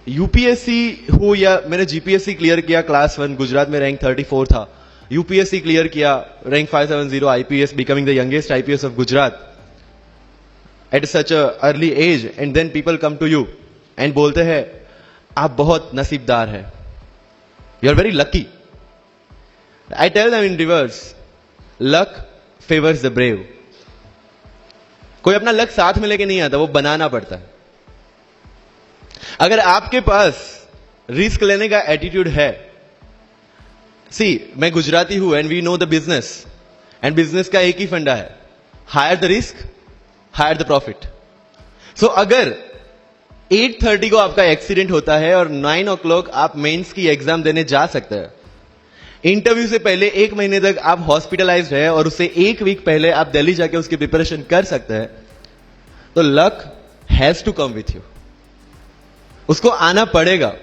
UPSC हो या मैंने जीपीएससी क्लियर किया, क्लास 1 गुजरात में रैंक 34 था, यूपीएससी क्लियर किया, rank 570, IPS, becoming the youngest IPS of Gujarat at such a early age, and then people come to you and बोलते हैं आप बहुत नसीबदार है, you are very lucky. I tell them in reverse, luck favours the brave. कोई अपना luck साथ में लेके नहीं आता, वो बनाना पड़ता है. अगर आपके पास रिस्क लेने का एटीट्यूड है, मैं गुजराती हूं and we know the business, and business का एक ही फंडा है, higher the risk higher the profit. So अगर 8:30 को आपका एक्सीडेंट होता है और 9 o'clock आप मेंस की एग्जाम देने जा सकते हैं, इंटरव्यू से पहले 1 महीने तक आप हॉस्पिटलाइज्ड है और उससे 1 वीक पहले आप दिल्ली जाके उसकी प्रिपरेशन कर सकते हैं, तो luck has to come with you. उसको आना पड़ेगा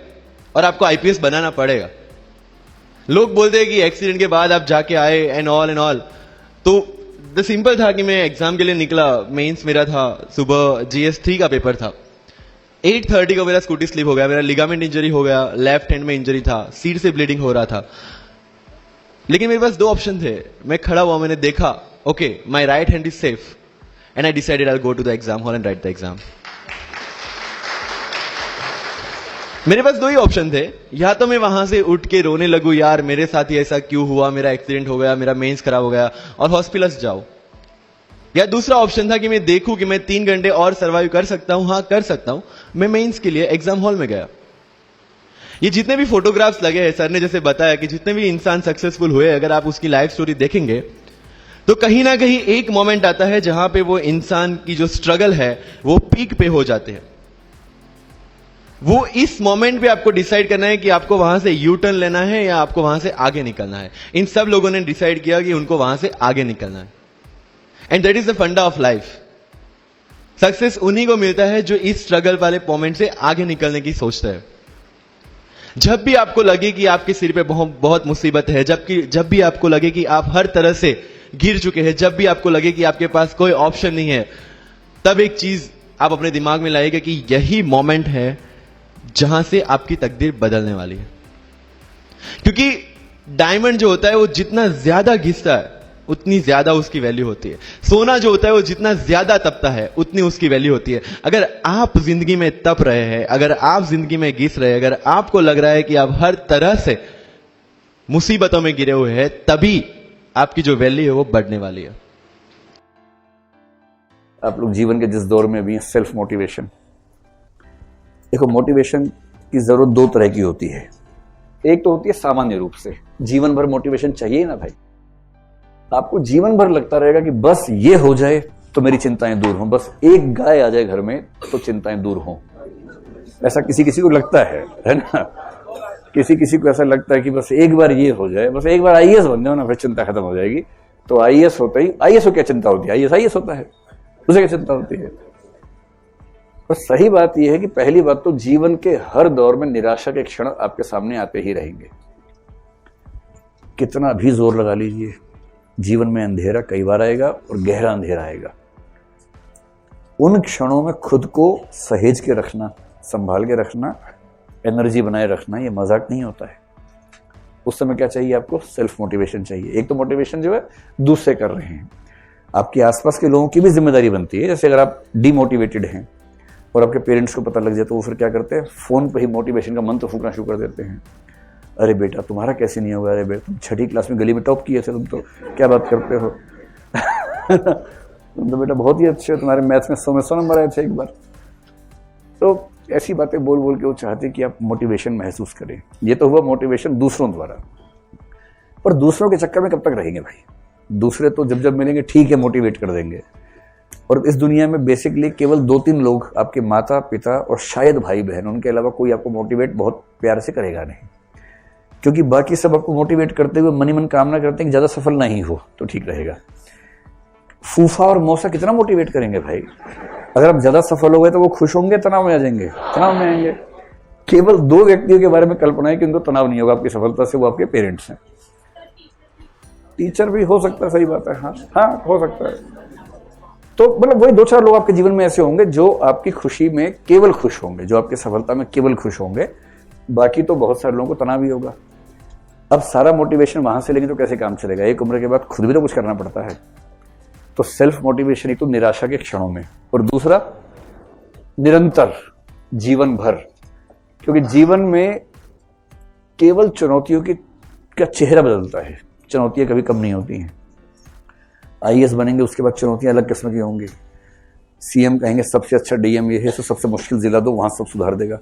और आपको आईपीएस बनाना पड़ेगा. लोग बोलते हैं कि एक्सीडेंट के बाद आप जाके आए एंड ऑल, तो द सिंपल था कि मैं एग्जाम के लिए निकला, मेंस मेरा था, सुबह GS3 का पेपर था. 8:30 को मेरा स्कूटी स्लिप हो गया, मेरा लिगामेंट इंजरी हो गया, लेफ्ट हैंड में इंजरी था, सीट से ब्लीडिंग हो रहा था. लेकिन मेरे पास 2 ऑप्शन थे. मैं खड़ा हुआ, मैंने देखा, okay my right hand is safe, and I decided I will go to the exam hall and write the exam. मेरे पास 2 ही ऑप्शन थे. या तो मैं वहां से उठ के रोने लगूं, यार मेरे साथ ही ऐसा क्यों हुआ, मेरा एक्सीडेंट हो गया, मेरा मेंस खराब हो गया, और हॉस्पिटल जाओ. या दूसरा ऑप्शन था कि मैं देखूं कि मैं 3 घंटे और सर्वाइव कर सकता हूं. हाँ कर सकता हूं. मैं मेंस के लिए एग्जाम हॉल में गया. ये जितने भी फोटोग्राफ्स लगे हैं, सर ने जैसे बताया कि जितने भी इंसान सक्सेसफुल हुए, अगर आप उसकी लाइफ स्टोरी देखेंगे तो कहीं ना कहीं एक मोमेंट आता है जहां पे वो इंसान की जो स्ट्रगल है वो पीक पे हो जाते हैं. वो इस मोमेंट पे आपको डिसाइड करना है कि आपको वहां से यू टर्न लेना है या आपको वहां से आगे निकलना है. इन सब लोगों ने डिसाइड किया कि उनको वहां से आगे निकलना है. एंड दैट इज द फंडा ऑफ लाइफ. सक्सेस उन्हीं को मिलता है जो इस स्ट्रगल वाले मोमेंट से आगे निकलने की सोचता है. जब भी आपको लगे कि आपके सिर पे बहुत मुसीबत है, जब भी आपको लगे कि आप हर तरह से गिर चुके हैं, जब भी आपको लगे कि आपके पास कोई ऑप्शन नहीं है, तब एक चीज आप अपने दिमाग में लाइएगा कि यही मोमेंट है जहां से आपकी तकदीर बदलने वाली है. क्योंकि डायमंड जो होता है वो जितना ज्यादा घिसता है उतनी ज्यादा उसकी वैल्यू होती है. सोना जो होता है वो जितना ज्यादा तपता है उतनी उसकी वैल्यू होती है. अगर आप जिंदगी में तप रहे हैं, अगर आप जिंदगी में घिस रहे हैं, अगर आपको लग रहा है कि आप हर तरह से मुसीबतों में गिरे हुए हैं, तभी आपकी जो वैल्यू है वो बढ़ने वाली है. आप लोग जीवन के जिस दौर में भी हैं, सेल्फ मोटिवेशन. देखो, मोटिवेशन की जरूरत 2 तरह की होती है. एक तो होती है सामान्य रूप से, जीवन भर मोटिवेशन चाहिए ना भाई. आपको जीवन भर लगता रहेगा कि बस ये हो जाए तो मेरी चिंताएं दूर हों, बस एक गाय आ जाए घर में तो चिंताएं दूर हों. ऐसा किसी किसी को लगता है ना. किसी को ऐसा लगता है कि बस एक बार ये हो जाए, बस एक बार आईएएस बन जाओ ना, फिर चिंता खत्म हो जाएगी. तो आईएएस होता ही, आईएएस को क्या चिंता होती है, आईएएस होता है, उसे क्या चिंता होती है. पर सही बात यह है कि पहली बात तो जीवन के हर दौर में निराशा के क्षण आपके सामने आते ही रहेंगे. कितना भी जोर लगा लीजिए, जीवन में अंधेरा कई बार आएगा और गहरा अंधेरा आएगा. उन क्षणों में खुद को सहेज के रखना, संभाल के रखना, एनर्जी बनाए रखना, ये मजाक नहीं होता है. उस समय क्या चाहिए आपको? सेल्फ मोटिवेशन चाहिए. एक तो मोटिवेशन जो है दूसरे कर रहे हैं, आपके आसपास के लोगों की भी जिम्मेदारी बनती है. जैसे अगर आप डिमोटिवेटेड हैं और आपके पेरेंट्स को पता लग जाए तो वो फिर क्या करते हैं, फोन पे ही मोटिवेशन का मंत्र फूकना शुरू कर देते हैं. अरे बेटा तुम्हारा कैसे नहीं होगा, अरे बेटा तुम 6ठी क्लास में गली में टॉप किए थे, तुम तो क्या बात करते हो. तुम तो बेटा बहुत ही अच्छे हो, तुम्हारे मैथ्स में 100 में 100 नंबर आए थे एक बार. तो ऐसी बातें बोल बोल के वो चाहते कि आप मोटिवेशन महसूस करें. ये तो हुआ मोटिवेशन दूसरों द्वारा. पर दूसरों के चक्कर में कब तक रहेंगे भाई. दूसरे तो जब जब मिलेंगे ठीक है मोटिवेट कर देंगे. और इस दुनिया में बेसिकली केवल 2-3 लोग, आपके माता पिता और शायद भाई बहन, उनके अलावा कोई आपको मोटिवेट बहुत प्यार से करेगा नहीं. क्योंकि बाकी सब आपको मोटिवेट करते हुए मनी मन कामना करते हैं कि ज्यादा सफल नहीं हो तो ठीक रहेगा. फूफा और मौसा कितना मोटिवेट करेंगे भाई. अगर आप ज्यादा सफल हो गए तो वो खुश होंगे, तनाव में आ जाएंगे, तनाव में आएंगे. केवल 2 व्यक्तियों के बारे में कल्पना है कि उनको तनाव नहीं होगा आपकी सफलता से, वो आपके पेरेंट्स हैं. टीचर भी हो सकता है, सही बात है, हाँ हो सकता है. तो मतलब वही 2-4 लोग आपके जीवन में ऐसे होंगे जो आपकी खुशी में केवल खुश होंगे, जो आपकी सफलता में केवल खुश होंगे। बाकी तो बहुत सारे लोगों को तनाव ही होगा। अब सारा मोटिवेशन वहां से लेंगे तो कैसे काम चलेगा? एक उम्र के बाद खुद भी तो कुछ करना पड़ता है। तो सेल्फ मोटिवेशन एक तो निराशा के क्षणों में, और दूसरा निरंतर जीवन भर, क्योंकि जीवन में केवल चुनौतियों का चेहरा बदलता है, चुनौतियां कभी कम नहीं होती हैं। आईएएस बनेंगे, उसके बाद चुनौतियां अलग किस्म की होंगी। सीएम कहेंगे सबसे अच्छा डीएम ये है, तो सबसे मुश्किल जिला दो, वहां सब सुधार देगा।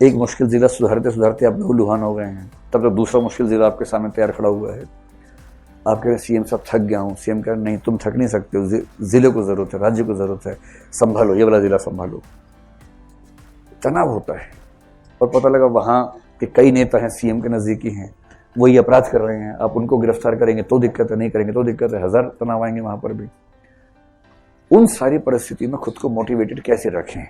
एक मुश्किल जिला सुधारते सुधारते आप लहूलुहान हो गए हैं, तब तक दूसरा मुश्किल जिला आपके सामने तैयार खड़ा हुआ है। आप कह रहे सीएम साहब थक गया हूं, सीएम कह रहे नहीं तुम थक नहीं सकते हो, जिले को जरूरत है, राज्य को जरूरत है, संभालो, ये वाला जिला संभालो। तनाव होता है। और पता लगा वहां के कई नेता हैं, सीएम के नजदीकी हैं, वही अपराध कर रहे हैं, आप उनको गिरफ्तार करेंगे तो दिक्कत है, नहीं करेंगे तो दिक्कत है, 1000 तनाव आएंगे वहां पर भी। उन सारी परिस्थिति में खुद को मोटिवेटेड कैसे रखें?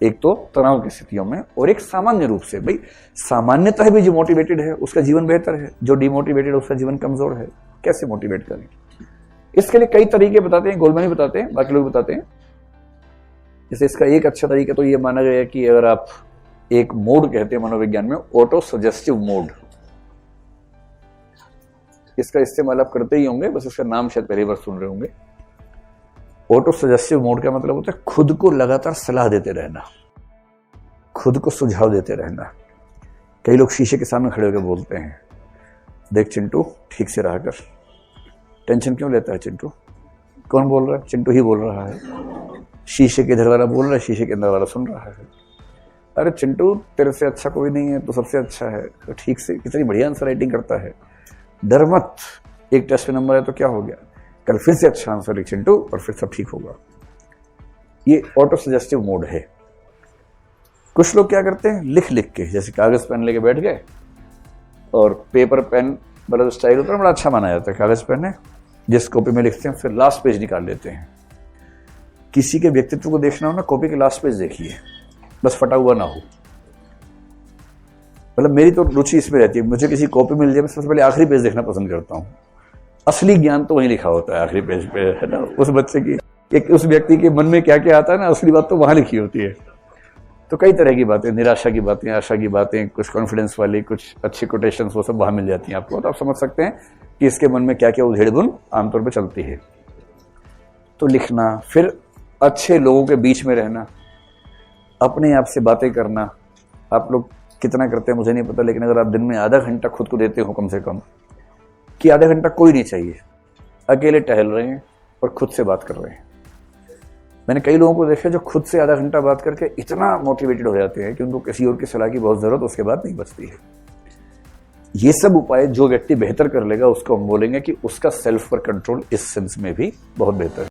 एक तो तनाव की स्थितियों में, और एक सामान्य रूप से, भाई सामान्यतः भी जो मोटिवेटेड है उसका जीवन बेहतर है, जो डिमोटिवेटेड है उसका जीवन कमजोर है। कैसे मोटिवेट करें? इसके लिए कई तरीके बताते हैं, गोलमैन बताते हैं, बाकी लोग बताते हैं। जैसे इसका एक अच्छा तरीका तो ये माना गया है कि अगर आप एक मोड कहते हैं मनोविज्ञान में, ऑटो सजेस्टिव मोड, इसका इस्तेमाल आप करते ही होंगे, बस इसका नाम शायद पहली बार सुन रहे होंगे। ऑटो सजेस्टिव मोड का मतलब होता है खुद को लगातार सलाह देते रहना, खुद को सुझाव देते रहना। कई लोग शीशे के सामने खड़े होकर बोलते हैं, देख चिंटू ठीक से रहा कर, टेंशन क्यों लेता है चिंटू? कौन बोल रहा है? चिंटू ही बोल रहा है। शीशे के इधर वाला बोल रहा है, शीशे के अंदर वाला सुन रहा है। अरे चिंटू तेरे से अच्छा कोई नहीं है, तो सबसे अच्छा है, तो ठीक से, कितनी बढ़िया आंसर राइटिंग करता है, डर मत, एक टेस्ट में नंबर है तो क्या हो गया, कल फिर से अच्छा आंसर लिख चिंटू और फिर सब ठीक होगा। ये ऑटो सजेस्टिव मोड है। कुछ लोग क्या करते हैं, लिख लिख के, जैसे कागज पेन लेके बैठ गए, और पेपर पेन वाला जो स्टाइल होता है बड़ा अच्छा माना जाता है, कागज पेन है जिस कॉपी में लिखते हैं, फिर लास्ट पेज निकाल लेते हैं। किसी के व्यक्तित्व को देखना हो ना, कॉपी के लास्ट पेज देखिए, बस फटा हुआ ना हो। मतलब मेरी तो रुचि इसमें रहती है, मुझे किसी कॉपी मिल जाए, मैं सबसे पहले आखिरी पेज देखना पसंद करता हूँ। असली ज्ञान तो वहीं लिखा होता है आखिरी पेज पे, है ना। उस बच्चे की, एक उस व्यक्ति के मन में क्या क्या आता है ना, असली बात तो वहां लिखी होती है। तो कई तरह की बातें, निराशा की बातें, आशा की बातें, कुछ कॉन्फिडेंस वाली, कुछ अच्छी कोटेशंस, वो सब वहां मिल जाती हैं आपको। तो आप समझ सकते हैं कि इसके मन में क्या क्या उधेड़ बुन आमतौर पर चलती है। तो लिखना, फिर अच्छे लोगों के बीच में रहना, अपने आप से बातें करना। आप लोग कितना करते हैं मुझे नहीं पता, लेकिन अगर आप दिन में आधा घंटा खुद को देते हो कम से कम, कि आधा घंटा कोई नहीं चाहिए, अकेले टहल रहे हैं और खुद से बात कर रहे हैं। मैंने कई लोगों को देखा जो खुद से आधा घंटा बात करके इतना मोटिवेटेड हो जाते हैं कि उनको किसी और की सलाह की बहुत जरूरत उसके बाद नहीं बचती है। ये सब उपाय जो व्यक्ति बेहतर कर लेगा उसको हम बोलेंगे कि उसका सेल्फ पर कंट्रोल इस सेंस में भी बहुत बेहतर है।